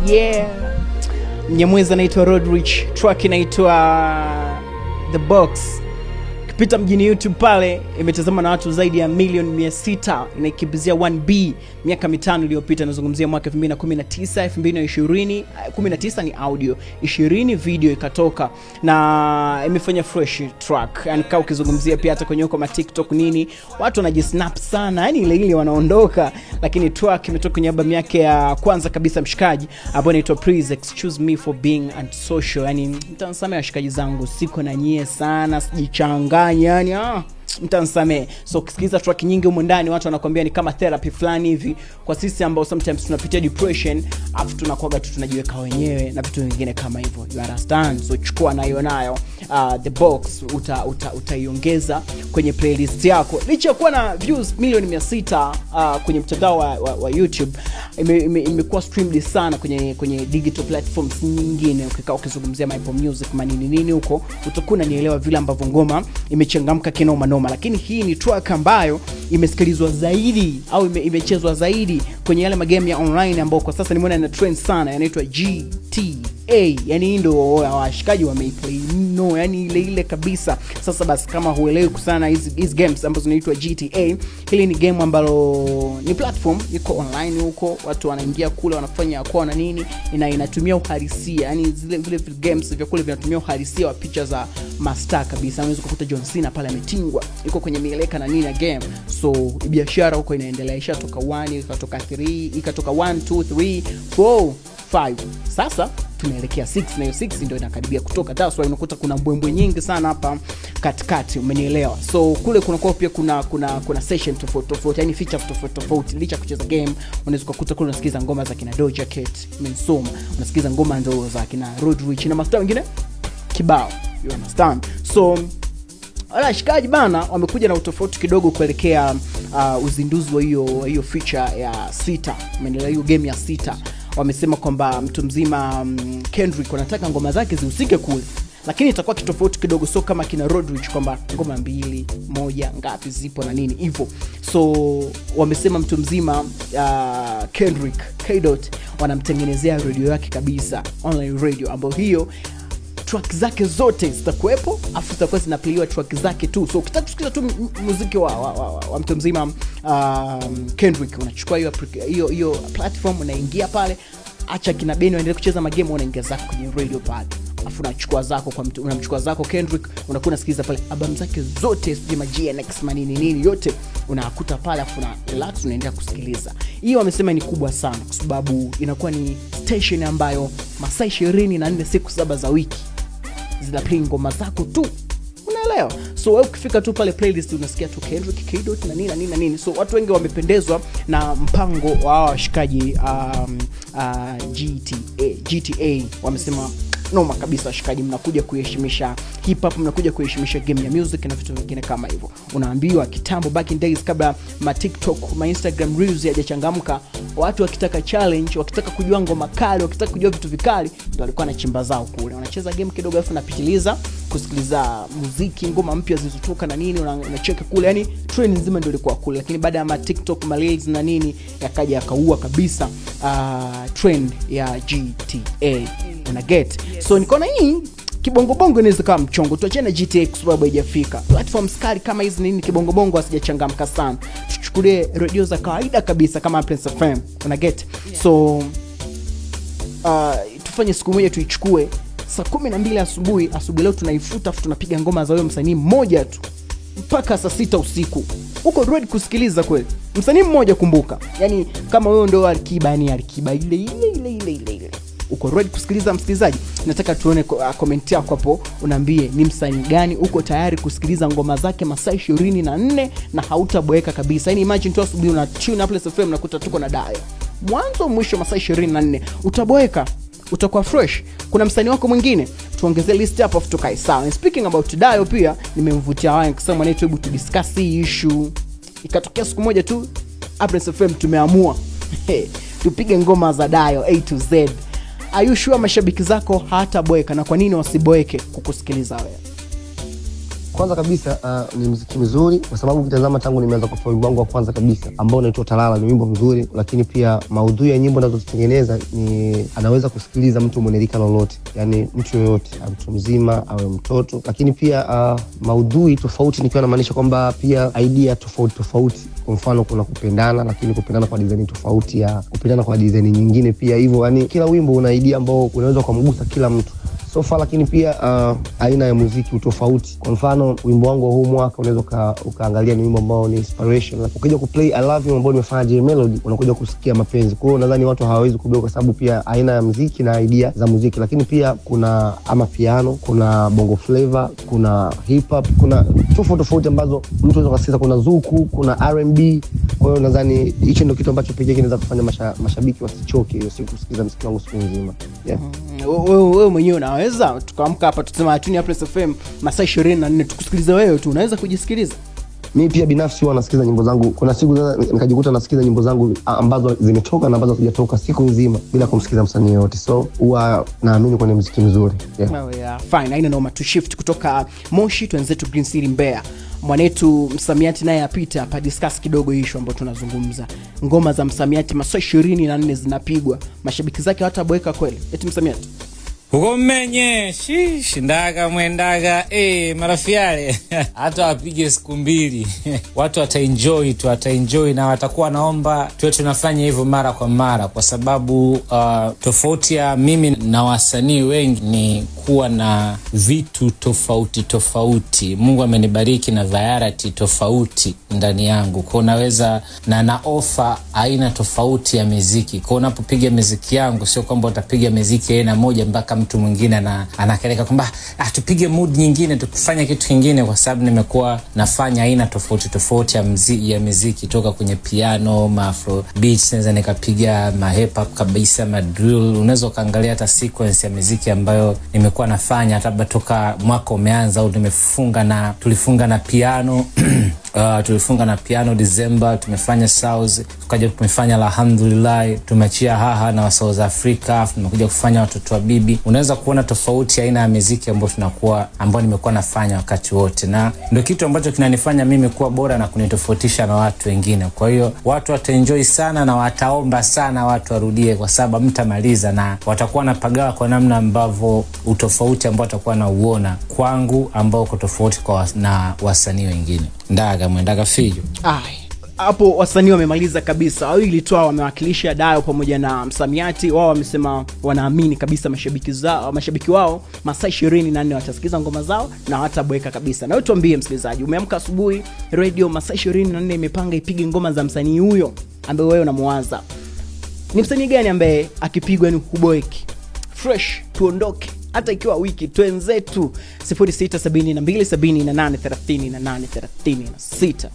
Yeah. Mnyamwezi anaitwa Rodrich, track inaitwa The Box. Kupita mjini YouTube pale imetazama na watu zaidi ya milioni 600, inaikibizia 1B miaka 5 iliyopita. Nazungumzia mwaka 2019, 2020, 19 ni audio, 20 video ikatoka na imefanya fresh track. Yani kama ukizungumzia pia hata kwenye huko TikTok nini, watu wanajisnap sana, yani ile wanaondoka, lakini track imetoka kwenye album yake ya kwanza kabisa mshikaji, ambayo inaitwa Please Excuse Me For Being Antisocial. Yani mtansamea washikaji zangu, siko na nyie sana, sijichanganya yani mtansamee. So ukisikiza track nyingi huko ndani watu wanakuambia ni kama therapy fulani hivi kwa sisi ambao sometimes tunapitia depression, afu tunakuaga tu tunajiweka wenyewe na vitu vingine kama hivyo. You understand? So chukua nayo The Box, utaiongeza kwenye playlist yako. Licha ya kuwa na views milioni 600 kwenye mtandao wa YouTube, imekuwa streamed sana kwenye digital platforms nyingine. Ukikaa ukizungumzia Apple Music manini huko, utakuwa unanielewa vile ambavyo ngoma imechangamka kinoma noma. Lakini hii ni track ambayo imesikilizwa zaidi au imechezwa zaidi kwenye yale magame ya online ambao kwa sasa nimeona ina trend sana, yanaitwa GTA. Yani ndio washikaji wameplay no, yani ile kabisa. Sasa basi kama huelewi kusana hizi games ambazo zinaitwa GTA, hili ni game ambalo ni platform iko online huko, watu wanaingia kule wanafanya kwa na nini, inatumia uhalisia. Yani vile games vya kule vinatumia uhalisia wa picha za master kabisa. Unaweza kukuta John Cena pale ametingwa iko kwenye mieleka na nini na game. So biashara huko inaendelea, ishatoka 1, ikatoka 3, ikatoka 1 2 3 4 5. Sasa tunaelekea 6 na hiyo 6 ndio inakaribia kutoka. That's why unakuta kuna mbwembwe nyingi sana hapa katikati, umenielewa? So kule kunakuwa pia kuna session tofauti, yani feature tofauti. Licha kucheza game, unaweza kukuta kule unasikiza ngoma za kina Doja Cat, Mensoma, unasikiza ngoma ndo za kina Rodrich na master wengine kibao. You understand? So wala shikaji bana wamekuja na utofauti kidogo kuelekea uzinduzi wa hiyo feature ya 6, umenielewa? Hiyo game ya 6 wamesema kwamba mtu mzima Kendrick anataka ngoma zake zihusike kule, lakini itakuwa kitofauti kidogo, so kama kina Rodrich kwamba ngoma 2 1 ngapi zipo na nini hivyo. So wamesema mtu mzima Kendrick K-Dot wanamtengenezea radio yake kabisa, online radio, ambayo hiyo track zake zote zitakuepo, afu zitakuwa zinaplaywa track zake tu. So ukitaka kusikiza tu muziki wa mtu mzima Kendrick, unachukua hiyo platform, unaingia pale, acha kina Beni waendelee kucheza magame, unaingia zako kwenye radio pad, afu unachukua zako Kendrick, unakuwa unasikiza pale album zake zote, sima GNX manini nini yote unakuta pale, afu na relax unaendelea kusikiliza. Hiyo wamesema ni kubwa sana kwa sababu inakuwa ni station ambayo masaa 24 siku 7 za wiki zinaplay ngoma zako tu, unaelewa? So wewe ukifika tu pale playlist unasikia tu Kendrick K-Dot na nini. So watu wengi wamependezwa na mpango wa washikaji GTA. Wamesema noma kabisa washikaji, mnakuja kuheshimisha hip hop, mnakuja kuheshimisha game ya music na vitu vingine kama hivyo. Unaambiwa kitambo back in days, kabla TikTok, Instagram reels hajachangamka, watu wakitaka challenge, wakitaka kujua ngoma kali, wakitaka kujua vitu vikali, ndio walikuwa na chimba zao kule, wanacheza game kidogo afu napitiliza kusikiliza muziki, ngoma mpya zilizotoka na nini, unacheka kule. Yani trend nzima ndio ilikuwa kule. Lakini baada ya TikTok, reels na nini, yakaja yakaua kabisa trend ya GTA. Una get? So nikaona hii kibongo inaweza kama mchongo, tuachane na GTA kwa sababu haijafika. Platforms kali kama hizi nini kibongo hasijachangamka sana. Tuchukulie radio za kawaida kabisa kama Prince FM. Una get? So tufanye siku moja tuichukue saa 12 asubuhi leo tunaifuta, afu tunapiga ngoma za huyo msanii mmoja tu mpaka saa 6 usiku. Uko ready kusikiliza kweli? Msanii mmoja, kumbuka. Yani kama wewe ndio Alikiba, ni Alikiba ile. Uko ready kusikiliza msikilizaji? Nataka tuone comment yako hapo, unaambie ni msanii gani uko tayari kusikiliza ngoma zake masaa 24 na hautaboeka kabisa. Yani imagine tu asubuhi una tune up FM na kuta tuko na Dayo mwanzo mwisho masaa 24, utaboeka, utakuwa fresh. Kuna msanii wako mwingine tuongezee list hapo afu tukae sawa. And speaking about Dayo, pia nimemvutia wao kusema netu, hebu tu discuss hii issue. Ikatokea siku moja tu Prince FM tumeamua tupige ngoma za Dayo A to Z. Are you sure mashabiki zako hataboeka? Na kwa nini wasiboeke kukusikiliza wewe? Kwanza kabisa ni muziki mzuri kwa sababu ukitazama tangu nimeanza kutoa wimbo wangu wa kwanza kabisa ambao unaitwa Talala ni wimbo mzuri, lakini pia maudhui ya nyimbo ninazozitengeneza ni anaweza kusikiliza mtu mwenye rika lolote, yani mtu yoyote, mtu mzima au mtoto. Lakini pia maudhui tofauti nikiwa namaanisha kwamba pia idea tofauti. Kwa mfano kuna kupendana, lakini kupendana kwa design tofauti, ya kupendana kwa design nyingine pia hivyo. Yani kila wimbo una idea ambao unaweza kumgusa kila mtu so far. Lakini pia aina ya muziki tofauti. Kwa mfano wimbo wangu huu mwaka unaweza ukaangalia ni wimbo ambao ni inspiration. Ukija kuplay I Love You ambao nimefanya J Melody, unakuja kusikia mapenzi. Kwa hiyo nadhani watu hawawezi kubeba kwa sababu pia aina ya muziki na idea za muziki. Lakini pia kuna piano, kuna bongo flavor, kuna hip hop, kuna tofauti ambazo mtu anaweza kusikiza, kuna zuku, kuna R&B. Kwa hiyo nadhani hicho ndio kitu ambacho pekee kinaweza kufanya mashabiki wasichoke hiyo siku kusikiza muziki wangu siku nzima. Yeah. Wewe mwenyewe unaweza tukaamka hapa tusema tuni ya Press FM masaa 24 tukusikiliza wewe tu, unaweza kujisikiliza? Mimi pia binafsi huwa nasikiza nyimbo zangu. Kuna siku nikajikuta nasikiza nyimbo zangu ambazo zimetoka na ambazo hazijatoka siku nzima bila kumsikiza msanii yote. So huwa naamini kwenye muziki mzuri. Yeah. Fine, haina noma. To shift kutoka Moshi tuenzetu Green City Mbeya. Mwanetu Msamiati naye apita hapa discuss kidogo issue ambayo tunazungumza. Ngoma za Msamiati masaa 24 zinapigwa. Mashabiki zake hawataboeka kweli. Eti Msamiati ugomenye shindaga mwendaga marafiale hata wapige siku 2 watu wataenjoy na watakuwa naomba tuwe tunafanya hivyo mara kwa mara, kwa sababu tofauti ya mimi na wasanii wengi ni kuwa na vitu tofauti. Mungu amenibariki na variety tofauti ndani yangu, kwa naweza na offer aina tofauti ya muziki. Kwa unapopiga muziki yangu sio kwamba utapiga muziki aina moja mpaka mtu mwingine anakeleka kwamba tupige mood nyingine, tukufanya kitu kingine, kwa sababu nimekuwa nafanya aina tofauti ya muziki toka kwenye piano, afro beats, naweza nikapiga hip hop kabisa, drill. Unaweza kaangalia hata sequence ya muziki ambayo nimekuwa nafanya hata toka mwaka umeanza au tulifunga na piano tulifunga na piano December, tumefanya South, tukaja tumefanya Alhamdulillah, tumechia haha na South Africa, tumekuja kufanya watoto wa bibi. Unaweza kuona tofauti aina ya muziki ambao nimekuwa nafanya wakati wote, na ndio kitu ambacho kinanifanya mimi kuwa bora na kunitofautisha na watu wengine. Kwa hiyo watu wataenjoy sana na wataomba sana watu warudie, kwa sababu mtamaliza na watakuwa napagawa kwa namna ambavyo utofauti ambao watakuwa na uona kwangu ambao uko tofauti na wasanii wengine. Mwendaga fijo. Hapo wasanii wamemaliza kabisa. Wawili tu wamewakilisha Dayo pamoja na Msamiati. Wao wamesema wanaamini kabisa mashabiki wao masaa 24 watasikiza ngoma zao na hataboeka kabisa. Na wewe tuambie msikilizaji, umeamka asubuhi radio masaa 24 imepanga ipige ngoma za msanii huyo ambaye wewe unamwaza. Ni msanii gani ambaye akipigwa ni huboeki? Fresh tuondoke. Hata ikiwa wiki twenzetu 0672783836.